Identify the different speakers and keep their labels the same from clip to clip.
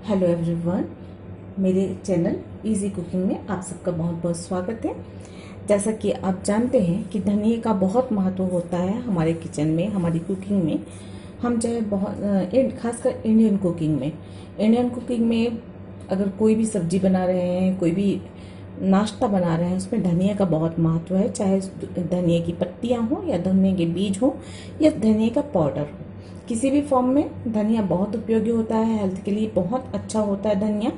Speaker 1: Hello everyone, मेरे channel easy cooking में आप सबका बहुत बहुत स्वागत है। जैसा कि आप जानते हैं कि धनिए का बहुत महत्व होता है हमारे किचन में, हमारी कुकिंग में। हम चाहे बहुत खासकर इंडियन कुकिंग में अगर कोई भी सब्जी बना रहे हैं, कोई भी नाश्ता बना रहे हैं, उसमें धनिया का बहुत महत्व है। चाहे धनिए की पत्तियां हों या धनिए के बीज हों या धनिए का पाउडर हो, किसी भी फॉर्म में धनिया बहुत उपयोगी होता है। हेल्थ के लिए बहुत अच्छा होता है धनिया,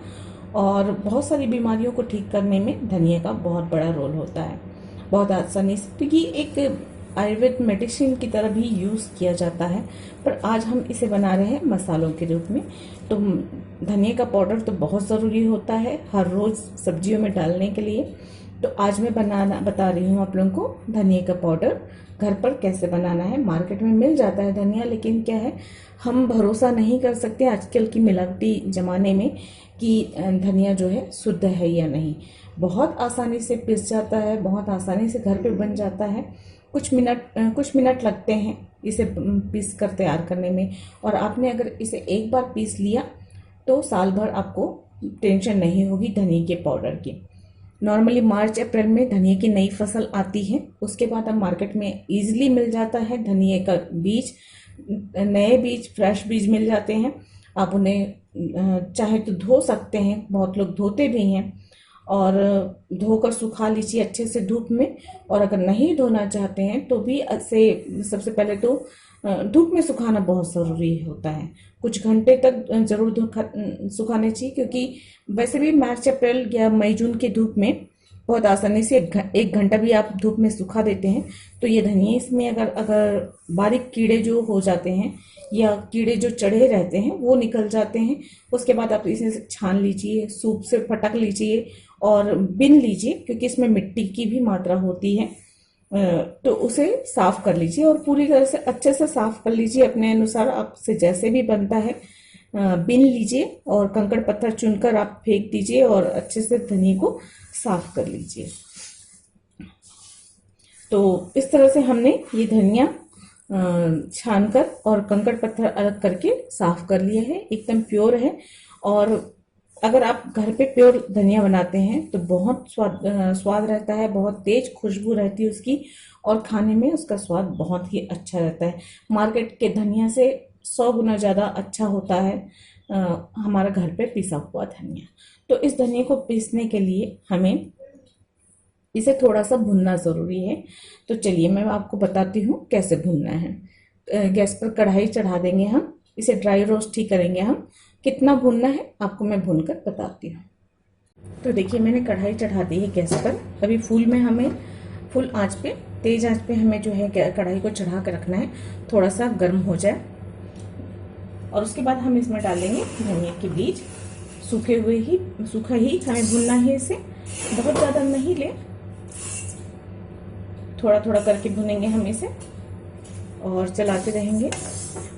Speaker 1: और बहुत सारी बीमारियों को ठीक करने में धनिया का बहुत बड़ा रोल होता है, बहुत आसानी से। तो ये एक आयुर्वेद मेडिसिन की तरह भी यूज़ किया जाता है, पर आज हम इसे बना रहे हैं मसालों के रूप में। तो धनिया का पाउडर तो बहुत ज़रूरी होता है हर रोज़ सब्जियों में डालने के लिए। तो आज मैं बता रही हूँ आप लोगों को धनिया का पाउडर घर पर कैसे बनाना है। मार्केट में मिल जाता है धनिया, लेकिन क्या है, हम भरोसा नहीं कर सकते आजकल की मिलावटी ज़माने में कि धनिया जो है शुद्ध है या नहीं। बहुत आसानी से पिस जाता है, बहुत आसानी से घर पे बन जाता है। कुछ मिनट लगते हैं इसे पीस कर तैयार करने में, और आपने अगर इसे एक बार पीस लिया तो साल भर आपको टेंशन नहीं होगी धनिया के पाउडर की। नॉर्मली मार्च अप्रैल में धनिया की नई फसल आती है, उसके बाद अब मार्केट में ईजिली मिल जाता है धनिया का बीज। नए बीज, फ्रेश बीज मिल जाते हैं। आप उन्हें चाहे तो धो सकते हैं, बहुत लोग धोते भी हैं, और धोकर सुखा लीजिए अच्छे से धूप में। और अगर नहीं धोना चाहते हैं तो भी सबसे पहले तो धूप में सुखाना बहुत ज़रूरी होता है। कुछ घंटे तक जरूर सुखाने चाहिए, क्योंकि वैसे भी मार्च अप्रैल या मई जून की धूप में बहुत आसानी से एक घंटा भी आप धूप में सुखा देते हैं तो ये धनिया, इसमें अगर बारीक कीड़े जो हो जाते हैं या कीड़े जो चढ़े रहते हैं वो निकल जाते हैं। उसके बाद आप इसे छान लीजिए, सूप से फटक लीजिए और बिन लीजिए, क्योंकि इसमें मिट्टी की भी मात्रा होती है। तो उसे साफ कर लीजिए और पूरी तरह से अच्छे से साफ कर लीजिए, अपने अनुसार आपसे जैसे भी बनता है बिन लीजिए, और कंकड़ पत्थर चुनकर आप फेंक दीजिए और अच्छे से धनिया को साफ कर लीजिए। तो इस तरह से हमने ये धनिया छानकर और कंकड़ पत्थर अलग करके साफ कर लिया है, एकदम प्योर है। और अगर आप घर पे प्योर धनिया बनाते हैं तो बहुत स्वाद रहता है, बहुत तेज खुशबू रहती है उसकी, और खाने में उसका स्वाद बहुत ही अच्छा रहता है। मार्केट के धनिया से 100 गुना ज़्यादा अच्छा होता है हमारा घर पे पिसा हुआ धनिया। तो इस धनिया को पीसने के लिए हमें इसे थोड़ा सा भुनना ज़रूरी है। तो चलिए मैं आपको बताती हूँ कैसे भुनना है। गैस पर कढ़ाई चढ़ा देंगे, हम इसे ड्राई रोस्ट ही करेंगे। हम कितना भुनना है आपको मैं भूनकर बताती हूँ। तो देखिए, मैंने कढ़ाई चढ़ा दी है गैस पर। अभी फुल आंच पे, तेज आंच पे हमें जो है कढ़ाई को चढ़ा कर रखना है, थोड़ा सा गर्म हो जाए। और उसके बाद हम इसमें डालेंगे धनिया के बीज। सूखा ही हमें भुनना है इसे, बहुत ज़्यादा नहीं ले, थोड़ा थोड़ा करके भुनेंगे हम इसे और चलाते रहेंगे।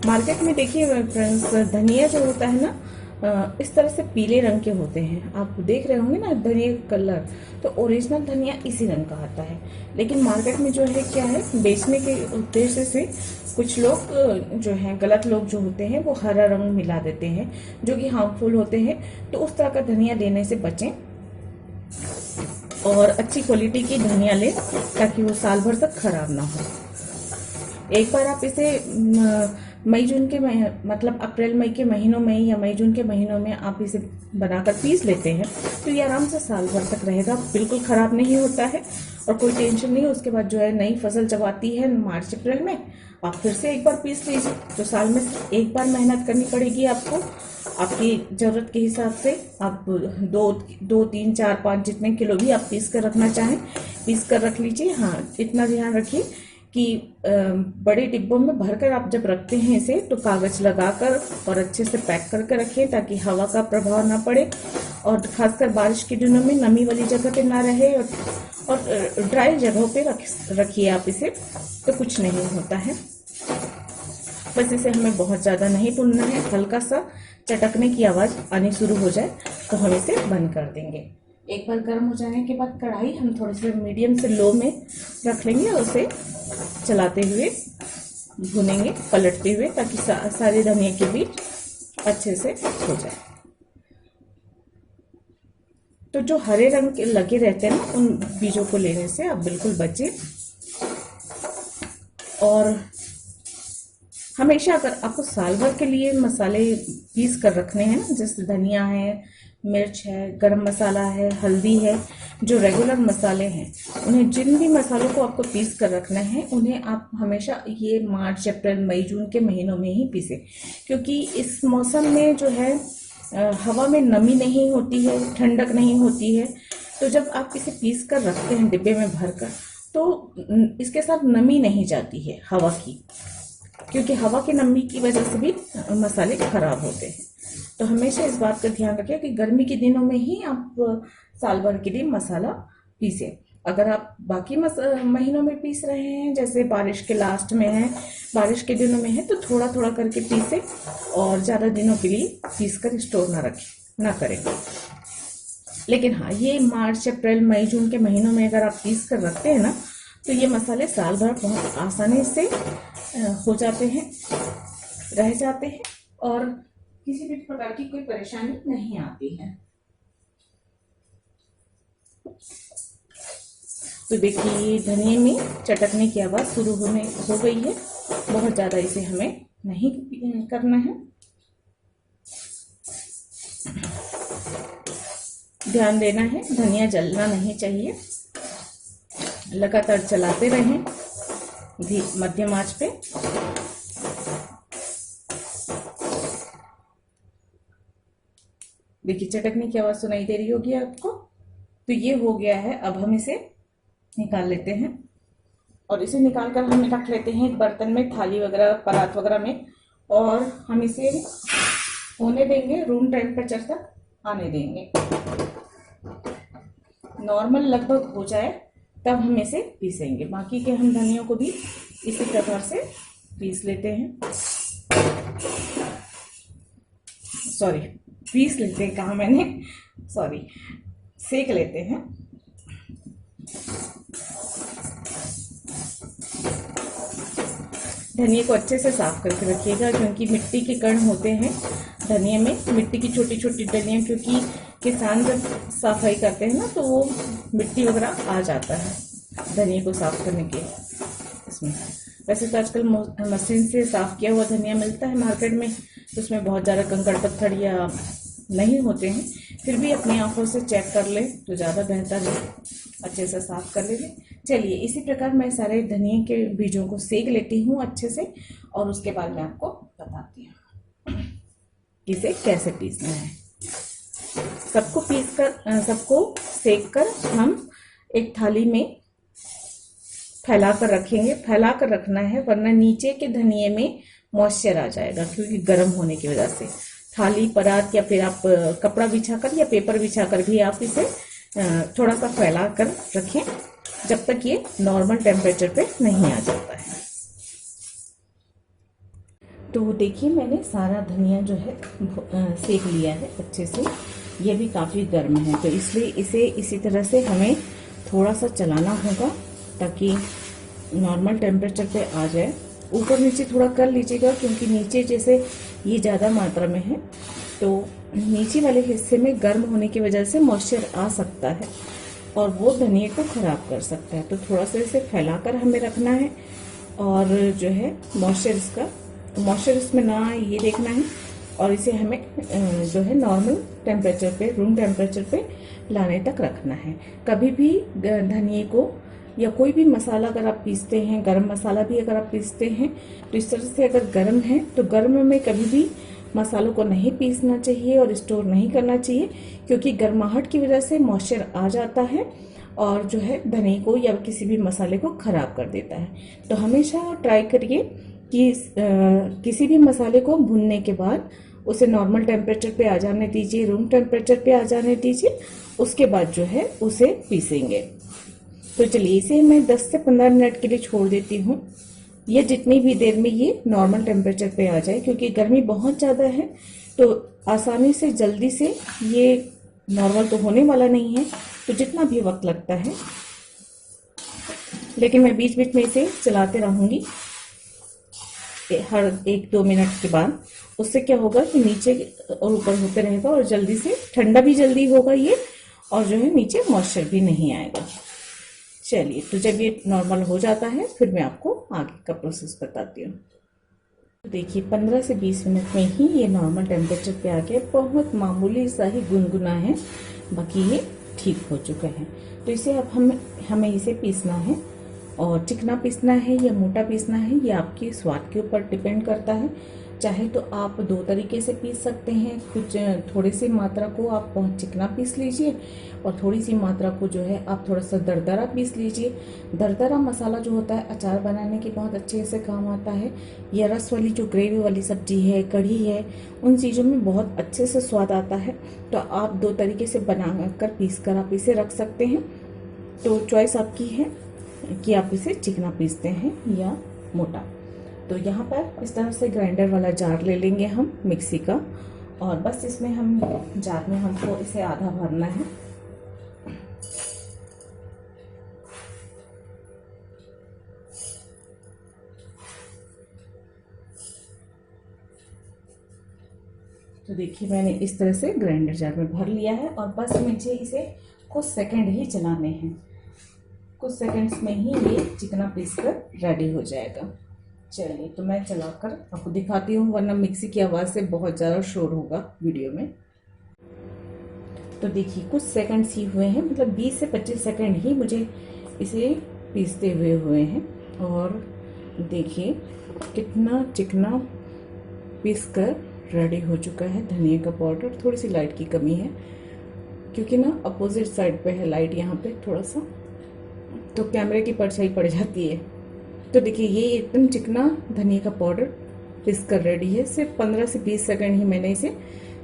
Speaker 1: मार्केट में देखिए फ्रेंड्स, धनिया जो होता है ना, इस तरह से पीले रंग के होते हैं। आप देख रहे होंगे ना धनिया कलर, तो ओरिजिनल धनिया इसी रंग का आता है। लेकिन मार्केट में जो है क्या है, बेचने के उद्देश्य से कुछ लोग जो हैं, गलत लोग जो होते हैं, वो हरा रंग मिला देते हैं, जो कि हार्मफुल होते हैं। तो उस तरह का धनिया लेने से बचें और अच्छी क्वालिटी की धनिया लें, ताकि वो साल भर तक खराब ना हो। एक बार आप इसे मई जून के मतलब अप्रैल मई के महीनों में या मई जून के महीनों में आप इसे बनाकर पीस लेते हैं तो ये आराम से साल भर तक रहेगा, बिल्कुल ख़राब नहीं होता है और कोई टेंशन नहीं। उसके बाद जो है नई फसल जब आती है मार्च अप्रैल में, आप फिर से एक बार पीस लीजिए। तो साल में एक बार मेहनत करनी पड़ेगी आपको, आपकी ज़रूरत के हिसाब से। आप 2, 3, 4, 5 जितने किलो भी आप पीस कर रखना चाहें पीस कर रख लीजिए। हाँ, इतना ध्यान रखिए कि बड़े डिब्बों में भरकर आप जब रखते हैं इसे, तो कागज लगाकर और अच्छे से पैक करके रखें, ताकि हवा का प्रभाव ना पड़े, और खासकर बारिश के दिनों में नमी वाली जगह पे ना रहे, और ड्राई जगहों पे रखिए आप इसे, तो कुछ नहीं होता है। बस इसे हमें बहुत ज़्यादा नहीं भूनना है, हल्का सा चटकने की आवाज़ आनी शुरू हो जाए तो हम इसे बंद कर देंगे। एक बार गर्म हो जाने के बाद कढ़ाई हम थोड़े से मीडियम से लो में रख लेंगे और उसे चलाते हुए भुनेंगे, पलटते हुए, ताकि सारे धनिया के बीज अच्छे से हो जाए। तो जो हरे रंग के लगे रहते हैं ना, उन बीजों को लेने से आप बिल्कुल बचें। और हमेशा अगर आपको साल भर के लिए मसाले पीस कर रखने हैं ना, जैसे धनिया है, मिर्च है, गरम मसाला है, हल्दी है, जो रेगुलर मसाले हैं, उन्हें जिन भी मसालों को आपको पीस कर रखना है उन्हें आप हमेशा ये मार्च, अप्रैल, मई, जून के महीनों में ही पीसें, क्योंकि इस मौसम में जो है हवा में नमी नहीं होती है, ठंडक नहीं होती है। तो जब आप इसे पीस कर रखते हैं डिब्बे में भर कर, तो इसके साथ नमी नहीं जाती है हवा की, क्योंकि हवा की नमी की वजह से भी मसाले खराब होते हैं। तो हमेशा इस बात का ध्यान रखें कि गर्मी के दिनों में ही आप साल भर के लिए मसाला पीसें। अगर आप बाकी महीनों में पीस रहे हैं, जैसे बारिश के लास्ट में है, बारिश के दिनों में है, तो थोड़ा थोड़ा करके पीसें और ज़्यादा दिनों के लिए पीस कर स्टोर ना करें। लेकिन हाँ, ये मार्च, अप्रैल, मई, जून के महीनों में अगर आप पीस कर रखते हैं ना, तो ये मसाले साल भर बहुत आसानी से हो जाते हैं, रह जाते हैं और किसी भी प्रकार की कोई परेशानी नहीं आती है। तो देखिए, धनिये में चटकने की आवाज़ शुरू हो गई है। बहुत ज़्यादा इसे हमें नहीं करना है। ध्यान देना है, धनिया जलना नहीं चाहिए। लगातार चलाते रहें मध्यम आंच पे। देखिए, चटकने की आवाज़ सुनाई दे रही होगी आपको। तो ये हो गया है। अब हम इसे निकाल लेते हैं और इसे निकाल कर हम रख लेते हैं एक बर्तन में, थाली वगैरह, परात वगैरह में, और हम इसे होने देंगे, रूम टेम्परेचर तक आने देंगे। नॉर्मल लगभग हो जाए तब हम इसे पीसेंगे। बाकी के हम धनियों को भी इसी प्रकार से पीस लेते हैं। सॉरी, पीस लेते हैं, कहा मैंने, सॉरी, सेक लेते हैं। धनिया को अच्छे से साफ करके रखिएगा, क्योंकि मिट्टी के कण होते हैं धनिया में, मिट्टी की छोटी छोटी डलियां, क्योंकि किसान जब सफाई करते हैं ना, तो वो मिट्टी वगैरह आ जाता है धनिया को साफ करने के इसमें। वैसे तो आजकल मशीन से साफ किया हुआ धनिया मिलता है मार्केट में, तो उसमें बहुत ज़्यादा कंकड़ पत्थर या नहीं होते हैं। फिर भी अपनी आंखों से चेक कर ले तो ज़्यादा बेहतर है, अच्छे से साफ कर लेंगे। चलिए, इसी प्रकार मैं सारे धनिया के बीजों को सेक लेती हूँ अच्छे से, और उसके बाद मैं आपको बताती हूँ कि इसे कैसे पीसना है। सबको सेक कर हम एक थाली में फैला कर रखेंगे। फैला कर रखना है, वरना नीचे के धनिये में मॉइस्चर आ जाएगा, क्योंकि गर्म होने की वजह से। थाली, परात, या फिर आप कपड़ा बिछाकर या पेपर बिछाकर भी आप इसे थोड़ा सा फैला कर रखें, जब तक ये नॉर्मल टेम्परेचर पे नहीं आ जाता है। तो देखिए, मैंने सारा धनिया जो है सेक लिया है अच्छे से। ये भी काफ़ी गर्म है, तो इसलिए इसे इसी तरह से हमें थोड़ा सा चलाना होगा ताकि नॉर्मल टेम्परेचर पे आ जाए। ऊपर नीचे थोड़ा कर लीजिएगा, क्योंकि नीचे जैसे ये ज़्यादा मात्रा में है, तो नीचे वाले हिस्से में गर्म होने की वजह से मॉइस्चर आ सकता है और वो धनिया को ख़राब कर सकता है। तो थोड़ा सा इसे फैलाकर हमें रखना है, और जो है मॉइस्चर इसमें ना आए, ये देखना है। और इसे हमें जो है नॉर्मल टेम्परेचर पे, रूम टेम्परेचर पे लाने तक रखना है। कभी भी धनिए को या कोई भी मसाला अगर आप पीसते हैं, गरम मसाला भी अगर आप पीसते हैं, तो इस तरह से अगर गर्म है तो गर्म में कभी भी मसालों को नहीं पीसना चाहिए और स्टोर नहीं करना चाहिए, क्योंकि गर्माहट की वजह से मॉइस्चर आ जाता है और जो है धनिए को या किसी भी मसाले को ख़राब कर देता है। तो हमेशा ट्राई करिए कि किसी भी मसाले को भूनने के बाद उसे नॉर्मल टेम्परेचर पे आ जाने दीजिए, रूम टेम्परेचर पे आ जाने दीजिए, उसके बाद जो है उसे पीसेंगे। तो चलिए, इसे मैं 10 से 15 मिनट के लिए छोड़ देती हूँ, या जितनी भी देर में ये नॉर्मल टेम्परेचर पे आ जाए, क्योंकि गर्मी बहुत ज़्यादा है, तो आसानी से जल्दी से ये नॉर्मल तो होने वाला नहीं है, तो जितना भी वक्त लगता है, लेकिन मैं बीच बीच में इसे चलाते रहूँगी हर 1-2 मिनट के बाद। उससे क्या होगा कि नीचे और ऊपर होते रहेगा और जल्दी से ठंडा भी जल्दी होगा ये, और जो है नीचे मॉइस्चर भी नहीं आएगा। चलिए, तो जब ये नॉर्मल हो जाता है फिर मैं आपको आगे का प्रोसेस बताती हूँ। तो देखिए 15 से 20 मिनट में ही ये नॉर्मल टेम्परेचर पे आ गया, बहुत मामूली सा ही गुनगुना है, बाकी ये ठीक हो चुका है। तो इसे अब हमें इसे पीसना है, और चिकना पीसना है या मोटा पीसना है ये आपके स्वाद के ऊपर डिपेंड करता है। चाहे तो आप दो तरीके से पीस सकते हैं, कुछ थोड़ी सी मात्रा को आप बहुत चिकना पीस लीजिए और थोड़ी सी मात्रा को जो है आप थोड़ा सा दरदरा पीस लीजिए। दरदरा मसाला जो होता है अचार बनाने के बहुत अच्छे से काम आता है, या रस वाली जो ग्रेवी वाली सब्जी है, कढ़ी है, उन चीज़ों में बहुत अच्छे से स्वाद आता है। तो आप दो तरीके से बना कर पीस कर आप इसे रख सकते हैं। तो चॉइस आपकी है कि आप इसे चिकना पीसते हैं या मोटा। तो यहाँ पर इस तरह से ग्राइंडर वाला जार ले लेंगे हम मिक्सी का, और बस इसमें हम जार में हमको इसे आधा भरना है। तो देखिए मैंने इस तरह से ग्राइंडर जार में भर लिया है, और बस मुझे इसे कुछ सेकंड ही चलाने हैं। कुछ सेकंड्स में ही ये चिकना पीस कर रेडी हो जाएगा। चलिए, तो मैं चलाकर आपको दिखाती हूँ, वरना मिक्सी की आवाज़ से बहुत ज़्यादा शोर होगा वीडियो में। तो देखिए कुछ सेकंड्स ही हुए हैं, मतलब 20 से 25 सेकंड ही मुझे इसे पीसते हुए हैं, और देखिए कितना चिकना पीस कर रेडी हो चुका है। धनिया का पाउडर, थोड़ी सी लाइट की कमी है क्योंकि ना अपोजिट साइड पे है लाइट, यहाँ पे थोड़ा सा तो कैमरे की परछाई पड़ जाती है। तो देखिए ये एकदम चिकना धनिया का पाउडर पीस कर रेडी है। सिर्फ 15 से 20 सेकंड ही मैंने इसे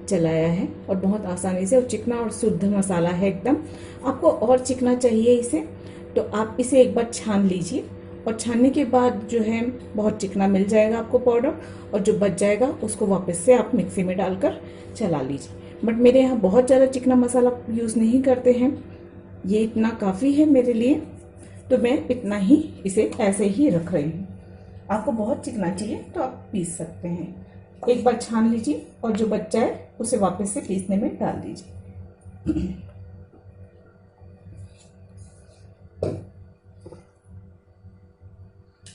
Speaker 1: चलाया है, और बहुत आसानी से, और चिकना और शुद्ध मसाला है एकदम। आपको और चिकना चाहिए इसे तो आप इसे एक बार छान लीजिए, और छानने के बाद जो है बहुत चिकना मिल जाएगा आपको पाउडर, और जो बच जाएगा उसको वापस से आप मिक्सी में डालकर चला लीजिए। बट मेरे यहाँ बहुत ज़्यादा चिकना मसाला यूज़ नहीं करते हैं, ये इतना काफ़ी है मेरे लिए, तो मैं इतना ही इसे ऐसे ही रख रही हूँ। आपको बहुत चिकना चाहिए तो आप पीस सकते हैं। एक बार छान लीजिए और जो बच जाए उसे वापस से पीसने में डाल दीजिए।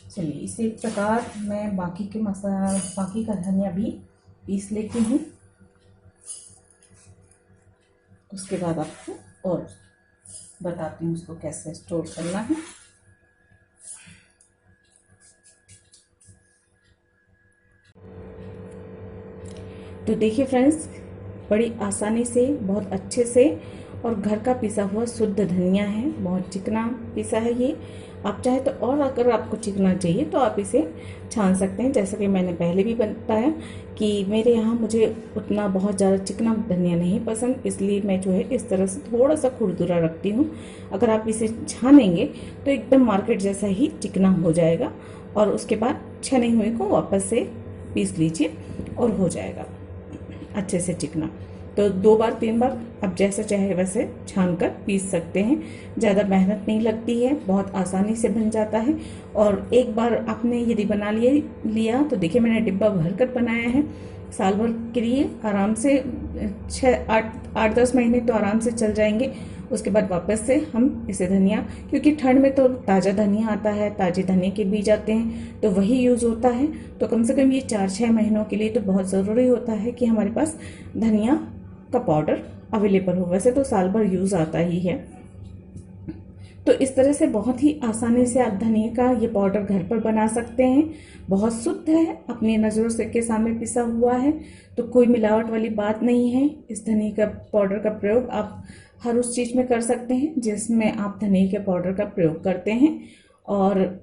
Speaker 1: चलिए, इसी प्रकार मैं बाकी का धनिया भी पीस लेती हूँ। उसके बाद आपको और बताती हूँ उसको कैसे स्टोर करना है। तो देखिए फ्रेंड्स, बड़ी आसानी से, बहुत अच्छे से, और घर का पिसा हुआ शुद्ध धनिया है, बहुत चिकना पिसा है ये। आप चाहे तो, और अगर आपको चिकना चाहिए तो आप इसे छान सकते हैं। जैसा कि मैंने पहले भी बताया कि मेरे यहाँ मुझे उतना बहुत ज़्यादा चिकना धनिया नहीं पसंद, इसलिए मैं जो है इस तरह से थोड़ा सा खुरदुरा रखती हूँ। अगर आप इसे छानेंगे तो एकदम मार्केट जैसा ही चिकना हो जाएगा, और उसके बाद छने हुए को वापस से पीस लीजिए और हो जाएगा अच्छे से चिकना। तो 2 बार 3 बार आप जैसा चाहे वैसे छान कर पीस सकते हैं। ज़्यादा मेहनत नहीं लगती है, बहुत आसानी से बन जाता है। और एक बार आपने यदि बना लिया तो देखिए मैंने डिब्बा भर कर बनाया है, साल भर के लिए आराम से 8-10 महीने तो आराम से चल जाएंगे। उसके बाद वापस से हम इसे धनिया, क्योंकि ठंड में तो ताज़ा धनिया आता है, ताजे धनिया के बीज आते हैं, तो वही यूज़ होता है। तो कम से कम ये 4-6 महीनों के लिए तो बहुत ज़रूरी होता है कि हमारे पास धनिया का पाउडर अवेलेबल हो। वैसे तो साल भर यूज़ आता ही है। तो इस तरह से बहुत ही आसानी से आप धनिया का ये पाउडर घर पर बना सकते हैं। बहुत शुद्ध है, अपनी नज़रों से के सामने पिसा हुआ है, तो कोई मिलावट वाली बात नहीं है। इस धनिया का पाउडर का प्रयोग आप हर उस चीज़ में कर सकते हैं जिसमें आप धनिया के पाउडर का प्रयोग करते हैं, और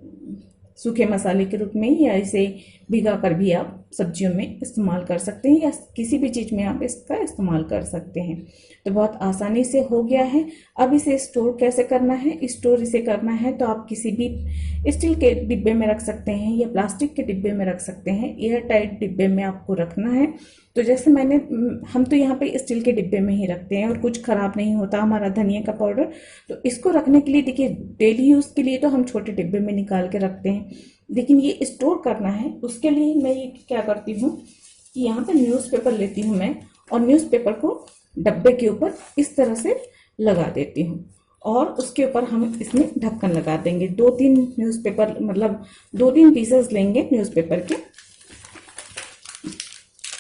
Speaker 1: सूखे मसाले के रूप में, या इसे भिगा कर भी आप सब्जियों में इस्तेमाल कर सकते हैं, या किसी भी चीज़ में आप इसका इस्तेमाल कर सकते हैं। तो बहुत आसानी से हो गया है। अब इसे स्टोर कैसे करना है? स्टोर इसे करना है तो आप किसी भी स्टील के डिब्बे में रख सकते हैं या प्लास्टिक के डिब्बे में रख सकते हैं। एयर टाइट डिब्बे में आपको रखना है। तो जैसे हम तो यहाँ पे स्टील के डिब्बे में ही रखते हैं और कुछ ख़राब नहीं होता हमारा धनिया का पाउडर। तो इसको रखने के लिए देखिए, डेली यूज़ के लिए तो हम छोटे डिब्बे में निकाल के रखते हैं, लेकिन ये स्टोर करना है उसके लिए मैं ये क्या करती हूँ कि यहाँ पर न्यूज़पेपर लेती हूँ मैं, और न्यूज़पेपर को डब्बे के ऊपर इस तरह से लगा देती हूँ और उसके ऊपर हम इसमें ढक्कन लगा देंगे। 2-3 न्यूज़पेपर मतलब 2-3 पीसेस लेंगे न्यूज़पेपर के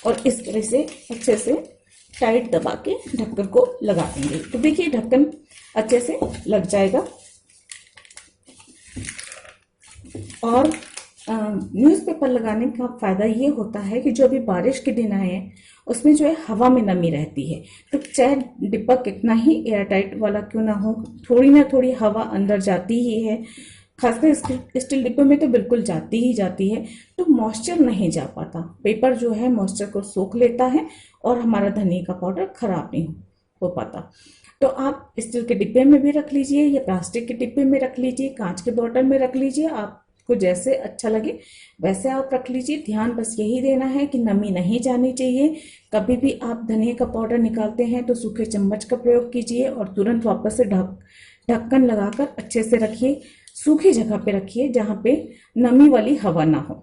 Speaker 1: और इस तरह से अच्छे से टाइट दबा के ढक्कन को लगा देंगे। तो देखिए ढक्कन अच्छे से लग जाएगा। और न्यूज़पेपर लगाने का फ़ायदा ये होता है कि जो अभी बारिश के दिन आए हैं उसमें जो है हवा में नमी रहती है, तो चाहे डिब्बा कितना ही एयर टाइट वाला क्यों ना हो, थोड़ी ना थोड़ी हवा अंदर जाती ही है। खासकर स्टील डिब्बे में तो बिल्कुल जाती ही जाती है, तो मॉइस्चर नहीं जा पाता। पेपर जो है मॉइस्चर को सोख लेता है और हमारा धनिया का पाउडर खराब नहीं हो पाता। तो आप स्टील के डिब्बे में भी रख लीजिए या प्लास्टिक के डिब्बे में रख लीजिए, कांच के बोतल में रख लीजिए, आपको जैसे अच्छा लगे वैसे आप रख लीजिए। ध्यान बस यही देना है कि नमी नहीं जानी चाहिए। कभी भी आप धनिया का पाउडर निकालते हैं तो सूखे चम्मच का प्रयोग कीजिए और तुरंत वापस से ढक्कन लगाकर अच्छे से रखिए। सूखी जगह पे रखिए जहाँ पे नमी वाली हवा ना हो।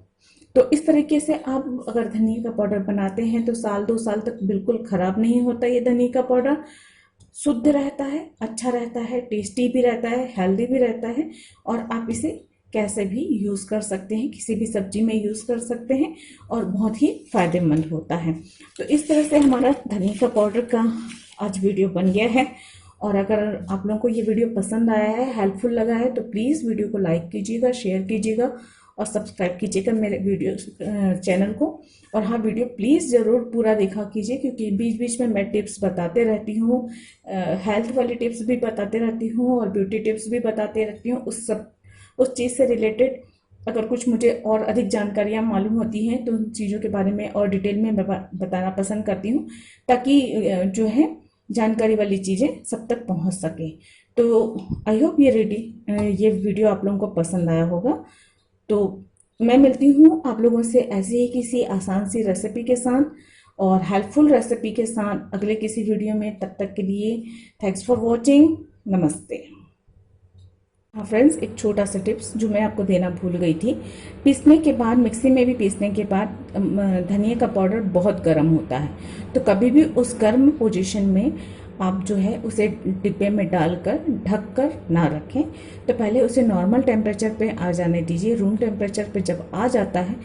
Speaker 1: तो इस तरीके से आप अगर धनिया का पाउडर बनाते हैं तो 1-2 साल तक बिल्कुल खराब नहीं होता। ये धनिया का पाउडर शुद्ध रहता है, अच्छा रहता है, टेस्टी भी रहता है, हेल्दी भी रहता है और आप इसे कैसे भी यूज़ कर सकते हैं, किसी भी सब्जी में यूज़ कर सकते हैं और बहुत ही फायदेमंद होता है। तो इस तरह से हमारा धनिया का पाउडर का आज वीडियो बन गया है। और अगर आप लोगों को ये वीडियो पसंद आया है, हेल्पफुल लगा है, तो प्लीज़ वीडियो को लाइक कीजिएगा, शेयर कीजिएगा और सब्सक्राइब कीजिएगा मेरे वीडियो चैनल को। और हाँ, वीडियो प्लीज़ ज़रूर पूरा देखा कीजिए क्योंकि बीच बीच में मैं टिप्स बताते रहती हूँ, हेल्थ वाली टिप्स भी बताते रहती हूँ और ब्यूटी टिप्स भी बताते रहती हूँ। उस चीज़ से रिलेटेड अगर कुछ मुझे और अधिक जानकारियाँ मालूम होती हैं तो उन चीज़ों के बारे में और डिटेल में बताना पसंद करती हूँ ताकि जो है जानकारी वाली चीज़ें सब तक पहुँच सके। तो आई होप ये वीडियो आप लोगों को पसंद आया होगा। तो मैं मिलती हूँ आप लोगों से ऐसे ही किसी आसान सी रेसिपी के साथ और हेल्पफुल रेसिपी के साथ अगले किसी वीडियो में। तब तक के लिए थैंक्स फॉर वॉचिंग। नमस्ते। हाँ फ्रेंड्स, एक छोटा सा टिप्स जो मैं आपको देना भूल गई थी। पीसने के बाद, मिक्सी में भी पीसने के बाद धनिया का पाउडर बहुत गर्म होता है, तो कभी भी उस गर्म पोजीशन में आप जो है उसे डिब्बे में डालकर ढक कर ना रखें। तो पहले उसे नॉर्मल टेम्परेचर पे आ जाने दीजिए। रूम टेम्परेचर पे जब आ जाता है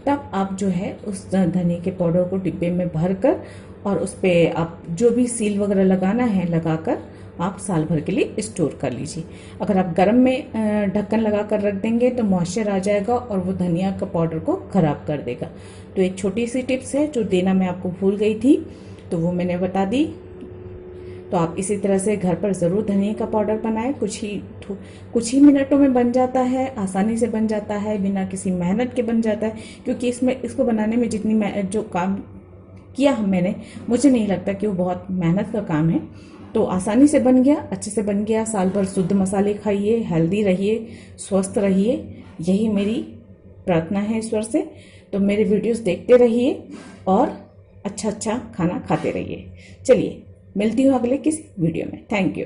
Speaker 1: तब आप जो है उस धनिया के पाउडर को डिब्बे में भर कर और उस पर आप जो भी सील वगैरह लगाना है लगाकर आप साल भर के लिए स्टोर कर लीजिए। अगर आप गर्म में ढक्कन लगा कर रख देंगे तो मॉइस्चर आ जाएगा और वो धनिया का पाउडर को ख़राब कर देगा। तो एक छोटी सी टिप्स है जो देना मैं आपको भूल गई थी, तो वो मैंने बता दी। तो आप इसी तरह से घर पर ज़रूर धनिया का पाउडर बनाएं। कुछ ही मिनटों में बन जाता है, आसानी से बन जाता है, बिना किसी मेहनत के बन जाता है। क्योंकि इसको बनाने में जितनी जो काम किया मैंने, मुझे नहीं लगता कि वो बहुत मेहनत का काम है। तो आसानी से बन गया, अच्छे से बन गया। साल भर शुद्ध मसाले खाइए, हेल्दी रहिए, स्वस्थ रहिए, यही मेरी प्रार्थना है ईश्वर से। तो मेरे वीडियोस देखते रहिए और अच्छा अच्छा खाना खाते रहिए। चलिए मिलती हूँ अगले किसी वीडियो में। Thank you.